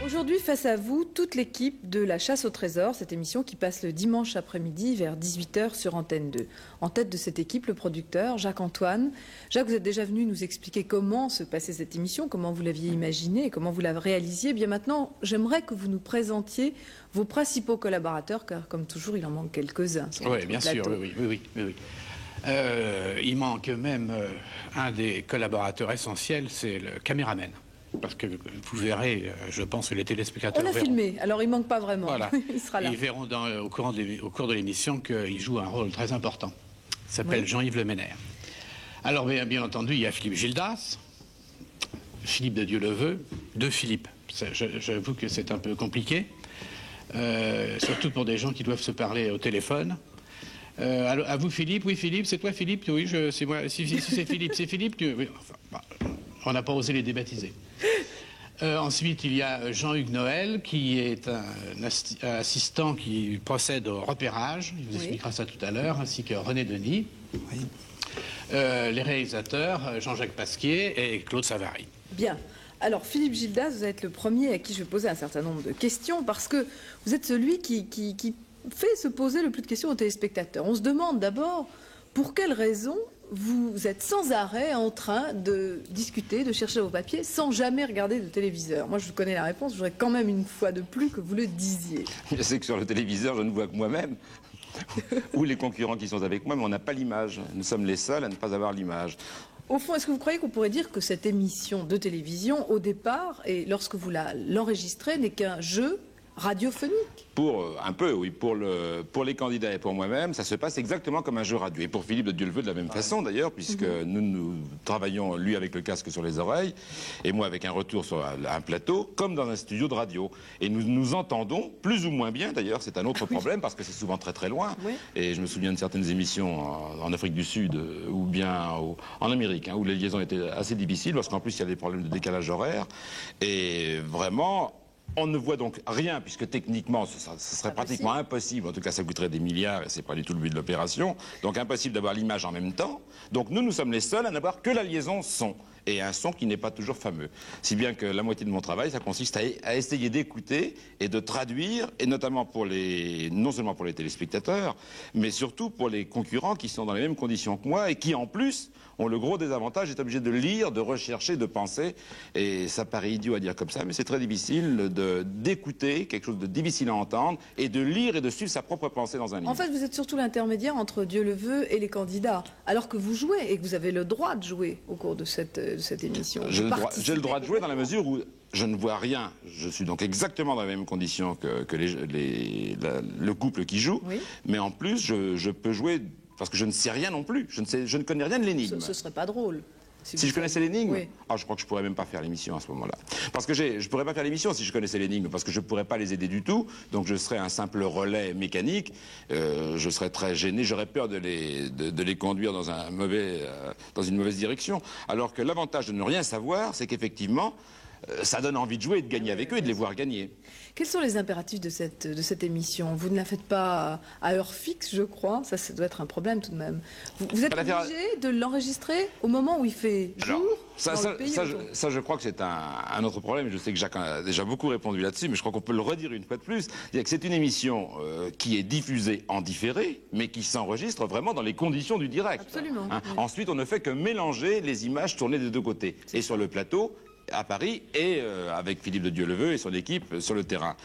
Aujourd'hui, face à vous, toute l'équipe de La Chasse au Trésor, cette émission qui passe le dimanche après-midi vers 18 h sur Antenne 2. En tête de cette équipe, le producteur Jacques-Antoine. Jacques, vous êtes déjà venu nous expliquer comment se passait cette émission, comment vous l'aviez imaginée et comment vous la réalisiez. Bien maintenant, j'aimerais que vous nous présentiez vos principaux collaborateurs, car comme toujours, il en manque quelques-uns. Oui, bien sûr, oui. Il manque même un des collaborateurs essentiels, c'est le caméraman. Parce que vous verrez, je pense que les téléspectateurs On l'a filmé, alors il ne manque pas vraiment. Voilà. Il sera là. Ils verront au cours de l'émission qu'il joue un rôle très important. Il s'appelle Jean-Yves Le Ménère. Alors, bien entendu, il y a Philippe Gildas, Philippe de Dieu-le-Veut, deux Philippe. J'avoue que c'est un peu compliqué, surtout pour des gens qui doivent se parler au téléphone. À vous, Philippe? Oui, Philippe, c'est toi, Philippe? Oui, c'est moi. Si c'est Philippe, c'est Philippe? Oui, enfin, bah, on n'a pas osé les débaptiser. Ensuite, il y a Jean-Hugues Noël, qui est un assistant qui procède au repérage. Il vous expliquera ça tout à l'heure, ainsi que René Denis. Oui. Les réalisateurs, Jean-Jacques Pasquier et Claude Savary. Bien. Alors, Philippe Gildas, vous êtes le premier à qui je vais poser un certain nombre de questions, parce que vous êtes celui qui fait se poser le plus de questions aux téléspectateurs. On se demande d'abord, pour quelles raisons vous êtes sans arrêt en train de discuter, de chercher vos papiers, sans jamais regarder de téléviseur? Moi, je connais la réponse, je voudrais quand même une fois de plus que vous le disiez. Je sais que sur le téléviseur, je ne vois que moi-même, ou les concurrents qui sont avec moi, mais on n'a pas l'image. Nous sommes les seuls à ne pas avoir l'image. Au fond, est-ce que vous croyez qu'on pourrait dire que cette émission de télévision, au départ, et lorsque vous l'enregistrez, n'est qu'un jeu radiophonique? Un peu, oui. Pour les candidats et pour moi-même, ça se passe exactement comme un jeu radio. Et pour Philippe de Dieu-le-Veut, de la même façon, d'ailleurs, puisque nous travaillons, lui avec le casque sur les oreilles, et moi avec un retour sur un plateau, comme dans un studio de radio. Et nous nous entendons plus ou moins bien, d'ailleurs, c'est un autre problème, parce que c'est souvent très très loin. Oui. Et je me souviens de certaines émissions en Afrique du Sud, ou bien en Amérique, où les liaisons étaient assez difficiles, parce qu'en plus, il y a des problèmes de décalage horaire. Et vraiment... on ne voit donc rien, puisque techniquement, ce serait pratiquement impossible. En tout cas, ça coûterait des milliards, et c'est pas du tout le but de l'opération. Donc, impossible d'avoir l'image en même temps. Donc, nous sommes les seuls à n'avoir que la liaison son. Et un son qui n'est pas toujours fameux. Si bien que la moitié de mon travail, ça consiste à essayer d'écouter et de traduire, et notamment non seulement pour les téléspectateurs, mais surtout pour les concurrents qui sont dans les mêmes conditions que moi, et qui, en plus, ont le gros désavantage d'être obligés de lire, de rechercher, de penser. Et ça paraît idiot à dire comme ça, mais c'est très difficile d'écouter quelque chose de difficile à entendre, et de lire et de suivre sa propre pensée dans un livre. En fait, vous êtes surtout l'intermédiaire entre Dieu-le-veut et les candidats, alors que vous jouez, et que vous avez le droit de jouer au cours de cette émission. J'ai le droit de jouer dans la mesure où je ne vois rien. Je suis donc exactement dans les mêmes conditions que le couple qui joue, mais en plus, je peux jouer... parce que je ne sais rien non plus. Je ne connais rien de l'énigme. Ce serait pas drôle. Si je connaissais l'énigme, je crois que je pourrais même pas faire l'émission à ce moment-là. Parce que je pourrais pas faire l'émission si je connaissais l'énigme, parce que je pourrais pas les aider du tout. Donc je serais un simple relais mécanique. Je serais très gêné. J'aurais peur de les conduire dans une mauvaise direction. Alors que l'avantage de ne rien savoir, c'est qu'effectivement, ça donne envie de jouer et de gagner avec eux et de les voir gagner. Quels sont les impératifs de cette émission? Vous ne la faites pas à heure fixe, je crois. Ça doit être un problème tout de même. Vous êtes obligé de l'enregistrer au moment où il fait jour? Ça, je crois que c'est un autre problème. Je sais que Jacques a déjà beaucoup répondu là-dessus, mais je crois qu'on peut le redire une fois de plus. C'est une émission qui est diffusée en différé, mais qui s'enregistre vraiment dans les conditions du direct. Absolument. Ensuite, on ne fait que mélanger les images tournées des deux côtés. Et sur le plateau, à Paris, et avec Philippe de Dieu-le-Veut et son équipe sur le terrain.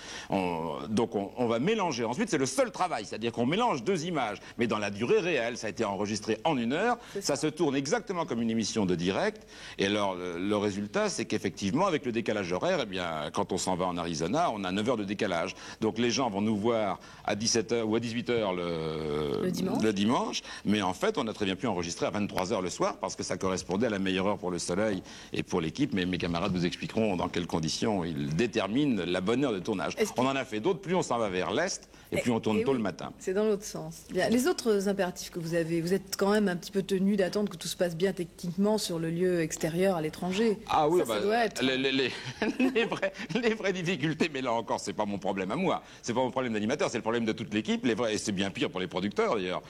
Donc on va mélanger. Ensuite, c'est le seul travail, c'est-à-dire qu'on mélange deux images, mais dans la durée réelle. Ça a été enregistré en 1 heure, ça se tourne exactement comme une émission de direct, et alors le résultat, c'est qu'effectivement, avec le décalage horaire, eh bien, quand on s'en va en Arizona, on a 9 heures de décalage. Donc les gens vont nous voir à 17h ou à 18h le dimanche, mais en fait, on a très bien pu enregistrer à 23h le soir, parce que ça correspondait à la meilleure heure pour le soleil et pour l'équipe, mais mes camarades vous expliqueront dans quelles conditions ils déterminent la bonne heure de tournage. On en a fait d'autres, plus on s'en va vers l'Est, et plus on tourne tôt le matin. C'est dans l'autre sens. Bien. Les autres impératifs que vous avez, vous êtes quand même un petit peu tenu d'attendre que tout se passe bien techniquement sur le lieu extérieur à l'étranger. Ah oui, ça doit être... les vraies difficultés, mais là encore, c'est pas mon problème à moi. C'est pas mon problème d'animateur, c'est le problème de toute l'équipe, et c'est bien pire pour les producteurs d'ailleurs.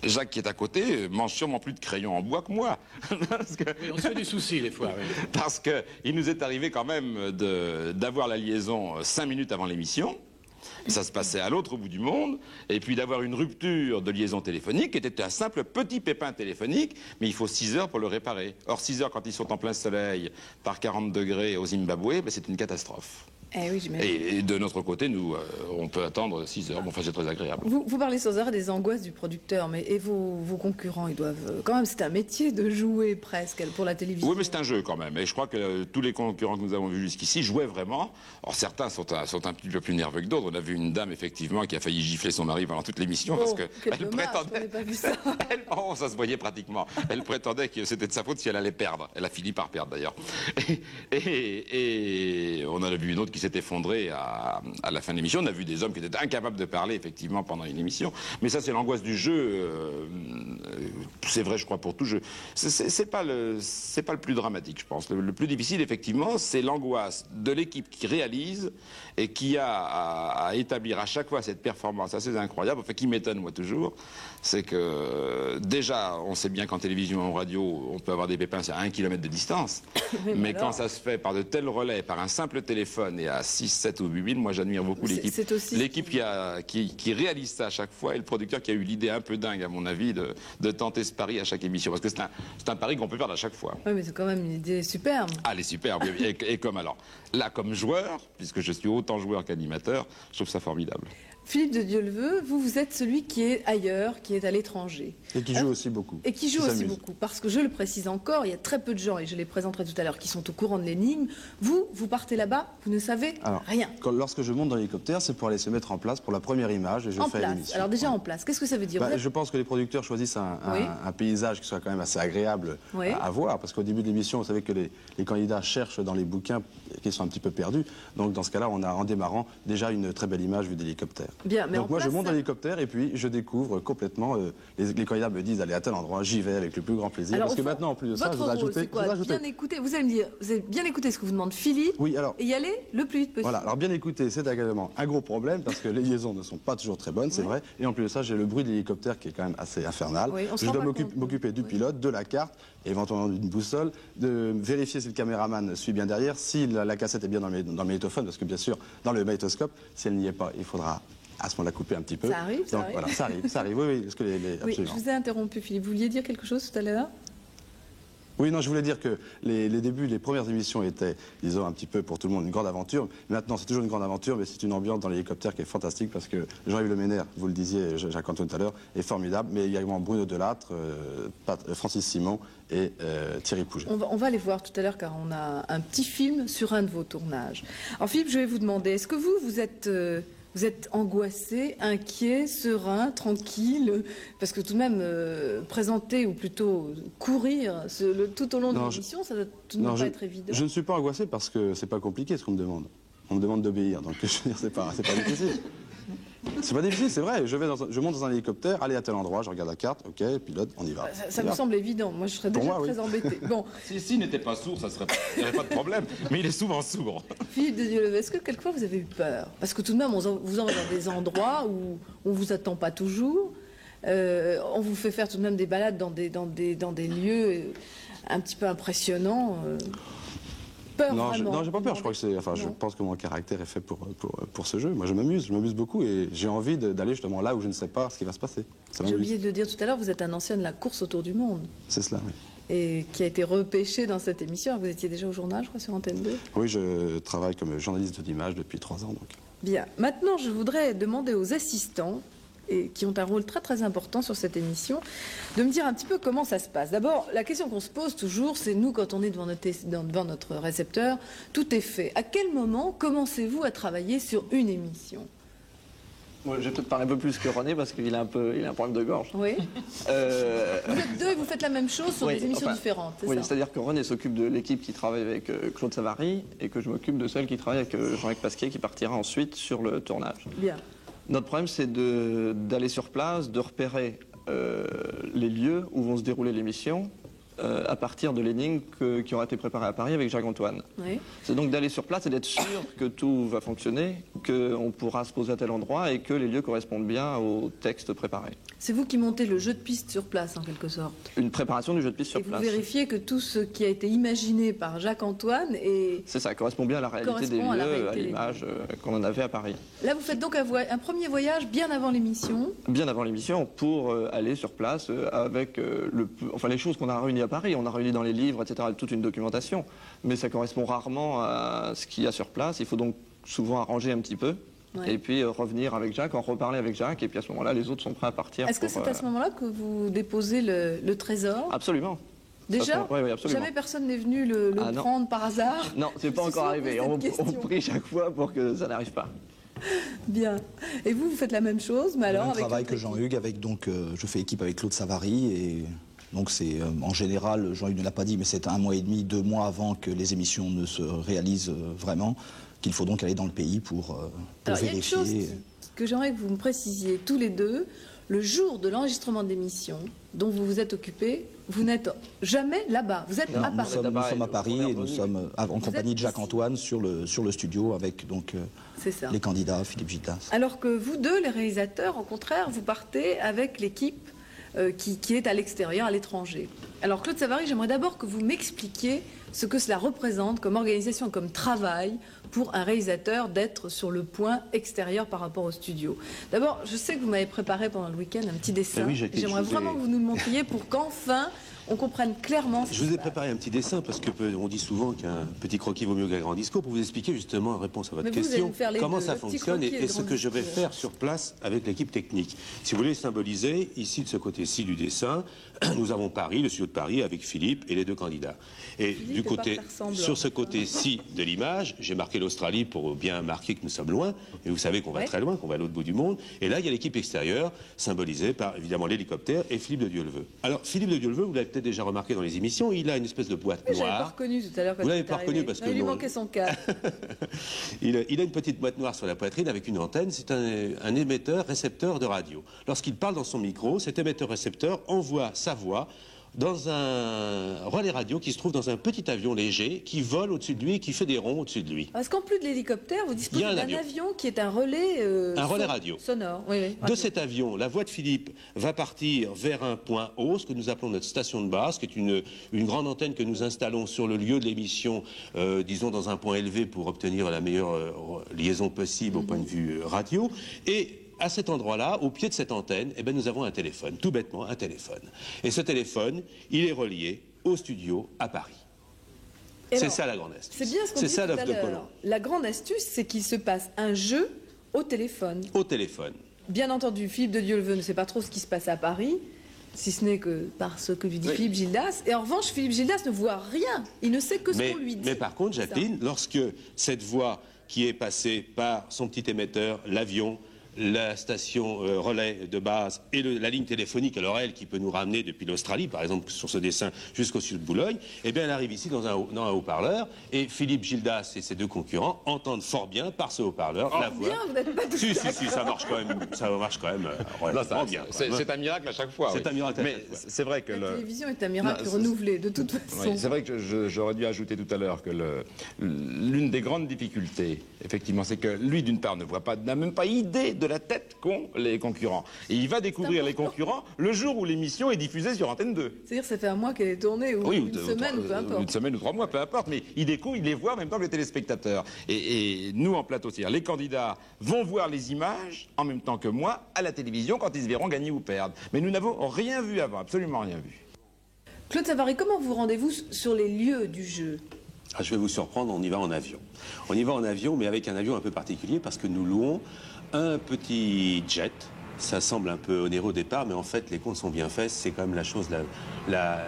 Jacques qui est à côté mange sûrement plus de crayons en bois que moi. Parce que, Oui, on se fait du souci des fois. Oui. parce qu'il nous est arrivé quand même d'avoir la liaison 5 minutes avant l'émission. Ça se passait à l'autre bout du monde. Et puis d'avoir une rupture de liaison téléphonique qui était un simple petit pépin téléphonique, mais il faut 6 heures pour le réparer. Or 6 heures quand ils sont en plein soleil par 40 degrés au Zimbabwe, ben, c'est une catastrophe. Eh oui, j'imagine. Et de notre côté, nous, on peut attendre 6 heures. Bon, enfin, c'est très agréable. Vous parlez sans arrêt des angoisses du producteur, mais et vos concurrents, ils doivent quand même, c'est un métier de jouer presque pour la télévision. Oui, mais c'est un jeu quand même. Et je crois que tous les concurrents que nous avons vus jusqu'ici jouaient vraiment. Or, certains sont un petit peu plus nerveux que d'autres. On a vu une dame, effectivement, qui a failli gifler son mari pendant toute l'émission parce que quel elle dommage, prétendait. j'avais pas vu ça. Oh, ça se voyait pratiquement. Elle prétendait que c'était de sa faute si elle allait perdre. Elle a fini par perdre, d'ailleurs. Et on en a vu une autre qui s'est effondrée à la fin de l'émission. On a vu des hommes qui étaient incapables de parler, effectivement, pendant une émission. Mais ça, c'est l'angoisse du jeu. C'est vrai, je crois, pour tout jeu. C'est pas le plus dramatique, je pense. Le plus difficile, effectivement, c'est l'angoisse de l'équipe qui réalise et qui a à établir à chaque fois cette performance assez incroyable. Enfin, qui m'étonne, moi, toujours, c'est que déjà, on sait bien qu'en télévision et en radio, on peut avoir des pépins à 1 kilomètre de distance. Mais quand ça se fait par de tels relais, par un simple téléphone et à 6, 7 ou 8 000, moi j'admire beaucoup l'équipe. L'équipe qui réalise ça à chaque fois et le producteur qui a eu l'idée un peu dingue, à mon avis, de tenter ce pari à chaque émission. Parce que c'est un pari qu'on peut perdre à chaque fois. Oui, mais c'est quand même une idée superbe. Ah, elle est superbe. Et comme alors, là, comme joueur, puisque je suis autant joueur qu'animateur, je trouve ça formidable. Philippe de Dieuleveux, vous êtes celui qui est ailleurs, qui est à l'étranger. Et qui joue aussi beaucoup. Et qui joue aussi beaucoup. Parce que je le précise encore, il y a très peu de gens, et je les présenterai tout à l'heure, qui sont au courant de l'énigme. Vous partez là-bas, vous ne savez rien. Lorsque je monte dans l'hélicoptère, c'est pour aller se mettre en place pour la première image et je fais l'émission. Alors déjà en place, qu'est-ce que ça veut dire? Je pense que les producteurs choisissent un paysage qui soit quand même assez agréable à voir. Parce qu'au début de l'émission, vous savez que les candidats cherchent dans les bouquins qui sont un petit peu perdus. Donc dans ce cas-là, on a en démarrant déjà une très belle image vue d'hélicoptère. Bien, mais donc moi je monte dans l'hélicoptère et puis je découvre complètement, les candidats me disent allez à tel endroit, j'y vais avec le plus grand plaisir. Alors, parce que maintenant en plus de ça, je vous ajouter... Bien écouter, vous allez me dire, vous avez bien écouté ce que vous demande Philippe, et y aller le plus vite possible. Voilà, alors bien écouter, c'est également un gros problème parce que les liaisons ne sont pas toujours très bonnes, c'est vrai. Et en plus de ça, j'ai le bruit de l'hélicoptère qui est quand même assez infernal. Je dois m'occuper du pilote, de la carte, éventuellement d'une boussole, de vérifier si le caméraman suit bien derrière, si la cassette est bien dans le magnétophone, parce que bien sûr, dans le magnétoscope, si elle n'y est pas, il faudra à ce moment-la couper un petit peu. Ça arrive, donc, voilà, ça arrive, oui, parce que absolument. Je vous ai interrompu, Philippe, vous vouliez dire quelque chose tout à l'heure? Oui, non, je voulais dire que les débuts, les premières émissions étaient, disons, un petit peu pour tout le monde une grande aventure. Maintenant, c'est toujours une grande aventure, mais c'est une ambiance dans l'hélicoptère qui est fantastique parce que Jean-Yves Le Ménère, vous le disiez, Jacques-Antoine tout à l'heure, est formidable, mais également Bruno Delattre, Francis Simon et Thierry Pouget. On va les voir tout à l'heure car on a un petit film sur un de vos tournages. Alors Philippe, je vais vous demander, est-ce que vous êtes angoissé, inquiet, serein, tranquille? Parce que tout de même, présenter, ou plutôt courir tout au long de l'émission, ça doit tout de même pas être évident. Je ne suis pas angoissé parce que c'est pas compliqué ce qu'on me demande. On me demande d'obéir, donc je veux dire, c'est pas difficile. C'est pas difficile, c'est vrai. Je monte dans un hélicoptère, aller à tel endroit, je regarde la carte, ok, pilote, on y va. Ça me semble évident. Moi, je serais déjà très embêtée. Bon. S'il n'était pas sourd, il n'y aurait pas de problème. Mais il est souvent sourd. Philippe de Dieuleveux, est-ce que quelquefois vous avez eu peur? Parce que tout de même, on vous envoie dans des endroits où on vous attend pas toujours. On vous fait faire tout de même des balades dans des lieux un petit peu impressionnants. Non, j'ai pas peur. Je crois que je pense que mon caractère est fait pour ce jeu. Moi, je m'amuse beaucoup et j'ai envie d'aller justement là où je ne sais pas ce qui va se passer. J'ai oublié de le dire tout à l'heure, vous êtes un ancien de la course autour du monde. C'est cela, oui. Et qui a été repêché dans cette émission. Vous étiez déjà au journal, je crois, sur Antenne 2. Oui, je travaille comme journaliste d'image depuis 3 ans. Donc. Bien. Maintenant, je voudrais demander aux assistants, et qui ont un rôle très très important sur cette émission, de me dire un petit peu comment ça se passe. D'abord, la question qu'on se pose toujours, c'est nous, quand on est devant notre récepteur, tout est fait. À quel moment commencez-vous à travailler sur une émission? Moi, je vais peut-être parler un peu plus que René parce qu'il a un problème de gorge. Oui. Vous êtes deux et vous faites la même chose sur des émissions différentes, c'est ça? Oui, c'est-à-dire que René s'occupe de l'équipe qui travaille avec Claude Savary et que je m'occupe de celle qui travaille avec Jean-Luc Pasquier qui partira ensuite sur le tournage. Bien. Notre problème, c'est d'aller sur place, de repérer les lieux où vont se dérouler l'émission à partir de l'énigme qui aura été préparée à Paris avec Jacques-Antoine. Oui. C'est donc d'aller sur place et d'être sûr que tout va fonctionner qu'on pourra se poser à tel endroit et que les lieux correspondent bien au texte préparé. C'est vous qui montez le jeu de piste sur place, en quelque sorte. Une préparation du jeu de piste sur place. Et vous vérifiez que tout ce qui a été imaginé par Jacques-Antoine est... C'est ça, correspond bien à la réalité des lieux, à l'image qu'on en avait à Paris. Là, vous faites donc un premier voyage bien avant l'émission. Bien avant l'émission, pour aller sur place avec les choses qu'on a réunies à Paris. On a réuni dans les livres, etc., toute une documentation. Mais ça correspond rarement à ce qu'il y a sur place. Il faut donc souvent arranger un petit peu. Ouais. Et puis revenir avec Jacques, en reparler avec Jacques, et puis à ce moment-là, les autres sont prêts à partir. Est-ce que c'est à ce moment-là que vous déposez le trésor? Absolument. Déjà? Oui, absolument. Jamais personne n'est venu le prendre par hasard? Non, c'est pas encore arrivé. On prie chaque fois pour que ça n'arrive pas. Bien. Et vous faites la même chose, mais alors avec le travail que Jean-Hugues, je fais équipe avec Claude Savary, et donc c'est en général, Jean-Hugues ne l'a pas dit, mais c'est 1 mois et demi, 2 mois avant que les émissions ne se réalisent vraiment, qu'il faut donc aller dans le pays pour vérifier. Il y a une chose que j'aimerais que vous me précisiez tous les deux. Le jour de l'enregistrement de l'émission dont vous vous êtes occupés, vous n'êtes jamais là-bas. Vous êtes à Paris. Nous sommes à Paris et nous sommes en compagnie de Jacques-Antoine sur le studio avec donc les candidats, Philippe Gildas. Alors que vous deux, les réalisateurs, au contraire, vous partez avec l'équipe qui est à l'extérieur, à l'étranger. Alors Claude Savary, j'aimerais d'abord que vous m'expliquiez ce que cela représente comme organisation, comme travail pour un réalisateur d'être sur le point extérieur par rapport au studio. D'abord, je sais que vous m'avez préparé pendant le week-end un petit dessin. Oui, j'aimerais vraiment que vous nous le montriez pour qu'enfin on comprenne clairement ce Je vous ai préparé un petit dessin parce que on dit souvent qu'un petit croquis vaut mieux qu'un grand discours pour vous expliquer justement en réponse à votre question comment ça fonctionne et ce que je vais faire sur place avec l'équipe technique. Si vous voulez symboliser, ici de ce côté-ci du dessin, nous avons Paris, le studio de Paris avec Philippe et les 2 candidats. Et du côté, sur ce côté-ci de l'image, j'ai marqué l'Australie pour bien marquer que nous sommes loin. Et vous savez qu'on va très loin, qu'on va à l'autre bout du monde. Et là, il y a l'équipe extérieure, symbolisée par évidemment l'hélicoptère et Philippe de Dieuleveux. Alors, Philippe de Dieuleveux, vous l'avez peut-être déjà remarqué dans les émissions, il a une espèce de boîte noire. Je l'avais pas reconnu tout à l'heure quand vous l'avez pas reconnu parce que il lui manquait son cadre. il a une petite boîte noire sur la poitrine avec une antenne. C'est un émetteur-récepteur de radio. Lorsqu'il parle dans son micro, cet émetteur-récepteur envoie sa voix dans un relais radio qui se trouve dans un petit avion léger qui vole au-dessus de lui et qui fait des ronds au-dessus de lui. Parce qu'en plus de l'hélicoptère, vous disposez d'un avion qui est un relais radio sonore. Oui, de cet avion, la voix de Philippe va partir vers un point haut, ce que nous appelons notre station de base, qui est une grande antenne que nous installons sur le lieu de l'émission, disons dans un point élevé pour obtenir la meilleure liaison possible au point de vue radio. Et à cet endroit-là, au pied de cette antenne, eh bien, nous avons un téléphone, tout bêtement un téléphone. Et ce téléphone, il est relié au studio à Paris. C'est ça la grande astuce. C'est bien ce qu'on dit tout à l'heure. La grande astuce, c'est qu'il se passe un jeu au téléphone. Au téléphone. Bien entendu, Philippe de Dieuleveux ne sait pas trop ce qui se passe à Paris, si ce n'est que par ce que lui dit Philippe Gildas. Et en revanche, Philippe Gildas ne voit rien. Il ne sait que ce qu'on lui dit. Mais par contre, Jacqueline, lorsque cette voix qui est passée par son petit émetteur, l'avion, la station relais de base et la ligne téléphonique à l'oreille qui peut nous ramener depuis l'Australie, par exemple sur ce dessin jusqu'au sud de Boulogne, eh bien elle arrive ici dans un haut-parleur et Philippe Gildas et ses 2 concurrents entendent fort bien par ce haut-parleur la voix. Vous n'êtes pas si, ça marche quand même relativement bien. C'est un miracle à chaque fois. C'est un miracle à chaque fois. C'est vrai que la télévision est un miracle renouvelé de toute façon. Oui, c'est vrai que j'aurais dû ajouter tout à l'heure que l'une des grandes difficultés, effectivement, c'est que lui d'une part n'a même pas idée de la tête qu'ont les concurrents. Et il va découvrir les concurrents le jour où l'émission est diffusée sur Antenne 2. C'est-à-dire ça fait un mois qu'elle est tournée, ou une semaine, peu importe. Une semaine ou 3 mois, peu importe, mais il découvre, il les voit en même temps que les téléspectateurs. Et nous, en plateau, c'est-à-dire les candidats vont voir les images en même temps que moi à la télévision quand ils se verront gagner ou perdre. Mais nous n'avons rien vu avant, absolument rien vu. Claude Savary, comment vous rendez-vous sur les lieux du jeu ? Je vais vous surprendre, on y va en avion. On y va en avion, mais avec un avion un peu particulier parce que nous louons un petit jet. Ça semble un peu onéreux au départ, mais en fait, les comptes sont bien faits. C'est quand même la chose la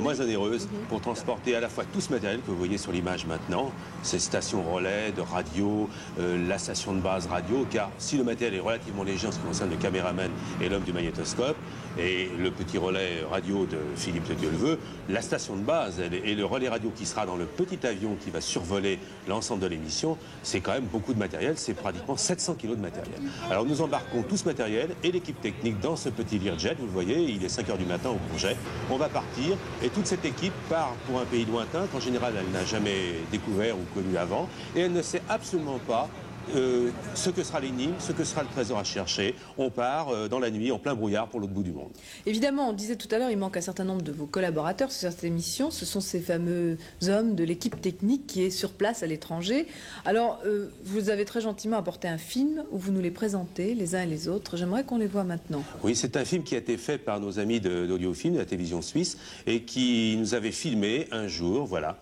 moins onéreuse pour transporter à la fois tout ce matériel que vous voyez sur l'image maintenant, ces stations relais de radio, la station de base radio, car si le matériel est relativement léger en ce qui concerne le caméraman et l'homme du magnétoscope, et le petit relais radio de Philippe de Dieuleveux, la station de base et le relais radio qui sera dans le petit avion qui va survoler l'ensemble de l'émission, c'est quand même beaucoup de matériel, c'est pratiquement 700 kilos de matériel. Alors nous embarquons tout ce matériel et l'équipe technique dans ce petit Learjet, vous le voyez, il est 5 h du matin au projet, on va partir et toute cette équipe part pour un pays lointain qu'en général elle n'a jamais découvert ou connu avant et elle ne sait absolument pas ce que sera l'énigme, ce que sera le trésor à chercher. On part dans la nuit, en plein brouillard, pour l'autre bout du monde. Évidemment, on disait tout à l'heure, il manque un certain nombre de vos collaborateurs sur cette émission. Ce sont ces fameux hommes de l'équipe technique qui est sur place à l'étranger. Alors, vous avez très gentiment apporté un film où vous nous les présentez, les uns et les autres. J'aimerais qu'on les voit maintenant. Oui, c'est un film qui a été fait par nos amis d'Audiofilm, de la télévision suisse, et qui nous avait filmé un jour, voilà.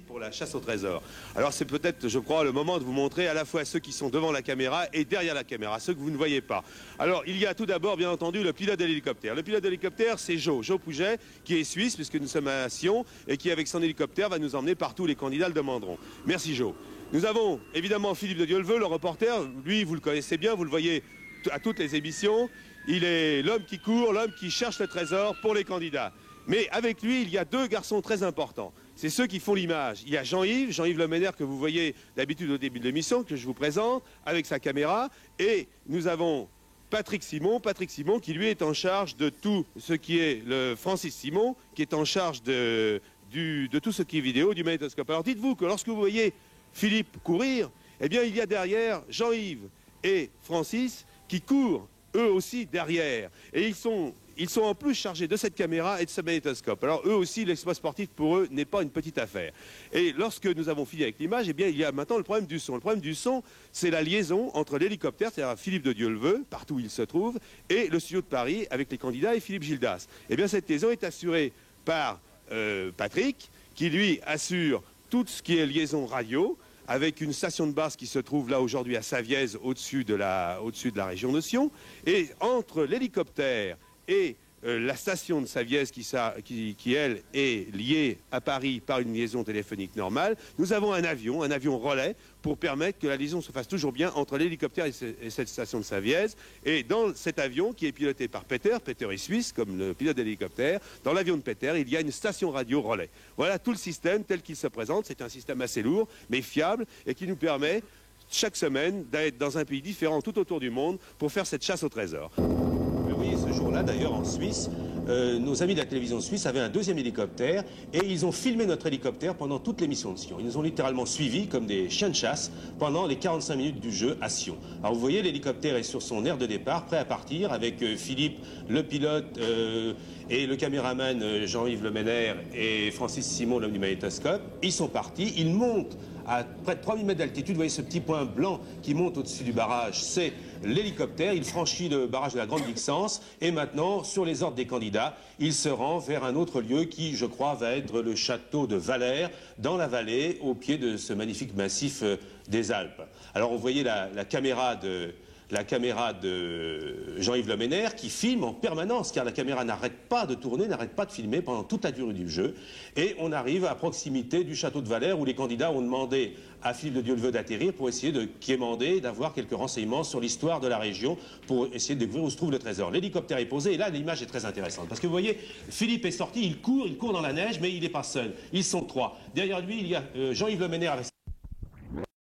Pour la chasse au trésor. Alors c'est peut-être, je crois, le moment de vous montrer à la fois ceux qui sont devant la caméra et derrière la caméra, ceux que vous ne voyez pas. Alors il y a tout d'abord, bien entendu, le pilote de l'hélicoptère. Le pilote de l'hélicoptère, c'est Joe Pouget, qui est suisse, puisque nous sommes à Sion, et qui, avec son hélicoptère, va nous emmener partout où les candidats le demanderont. Merci Joe. Nous avons évidemment Philippe de Dieuleveux, le reporter. Lui, vous le connaissez bien, vous le voyez à toutes les émissions. Il est l'homme qui court, l'homme qui cherche le trésor pour les candidats. Mais avec lui, il y a deux garçons très importants. C'est ceux qui font l'image. Il y a Jean-Yves Le Ménère, que vous voyez d'habitude au début de l'émission, que je vous présente, avec sa caméra. Et nous avons Patrick Simon qui lui est en charge de tout ce qui est le Francis Simon, qui est en charge de tout ce qui est vidéo, du magnétoscope. Alors dites-vous que lorsque vous voyez Philippe courir, eh bien il y a derrière Jean-Yves et Francis qui courent eux aussi derrière. Et ils sont en plus chargés de cette caméra et de ce magnétoscope. Alors eux aussi, l'exploit sportif pour eux n'est pas une petite affaire. Et lorsque nous avons fini avec l'image, eh bien il y a maintenant le problème du son. Le problème du son, c'est la liaison entre l'hélicoptère, c'est-à-dire Philippe de Dieuleveux, partout où il se trouve, et le studio de Paris avec les candidats et Philippe Gildas. Eh bien cette liaison est assurée par Patrick, qui lui assure tout ce qui est liaison radio, avec une station de base qui se trouve là aujourd'hui à Savièse, au-dessus de la région de Sion. Et entre l'hélicoptère et la station de Savièse qui, elle, est liée à Paris par une liaison téléphonique normale, nous avons un avion relais, pour permettre que la liaison se fasse toujours bien entre l'hélicoptère et cette station de Savièse. Et dans cet avion, qui est piloté par Peter est suisse, comme le pilote de l'hélicoptère, dans l'avion de Peter, il y a une station radio relais. Voilà tout le système tel qu'il se présente. C'est un système assez lourd, mais fiable, et qui nous permet, chaque semaine, d'être dans un pays différent tout autour du monde pour faire cette chasse au trésor. Oui, ce jour-là, d'ailleurs, en Suisse, nos amis de la télévision suisse avaient un deuxième hélicoptère et ils ont filmé notre hélicoptère pendant toute l'émission de Sion. Ils nous ont littéralement suivis comme des chiens de chasse pendant les 45 minutes du jeu à Sion. Alors vous voyez, l'hélicoptère est sur son aire de départ, prêt à partir, avec Philippe, le pilote, et le caméraman Jean-Yves Le Ménère et Francis Simon, l'homme du magnétoscope. Ils sont partis, ils montent à près de 3000 mètres d'altitude. Vous voyez ce petit point blanc qui monte au-dessus du barrage, c'est l'hélicoptère. Il franchit le barrage de la Grande Dixence et maintenant, sur les ordres des candidats, il se rend vers un autre lieu qui, je crois, va être le château de Valère, dans la vallée, au pied de ce magnifique massif des Alpes. Alors, vous voyez la caméra de Jean-Yves Le Ménère qui filme en permanence, car la caméra n'arrête pas de tourner, n'arrête pas de filmer pendant toute la durée du jeu. Et on arrive à proximité du château de Valère, où les candidats ont demandé à Philippe de Dieuleveux d'atterrir pour essayer de quémander, d'avoir quelques renseignements sur l'histoire de la région, pour essayer de découvrir où se trouve le trésor. L'hélicoptère est posé, et là l'image est très intéressante, parce que vous voyez, Philippe est sorti, il court dans la neige, mais il n'est pas seul. Ils sont trois. Derrière lui, il y a Jean-Yves Le Ménère avec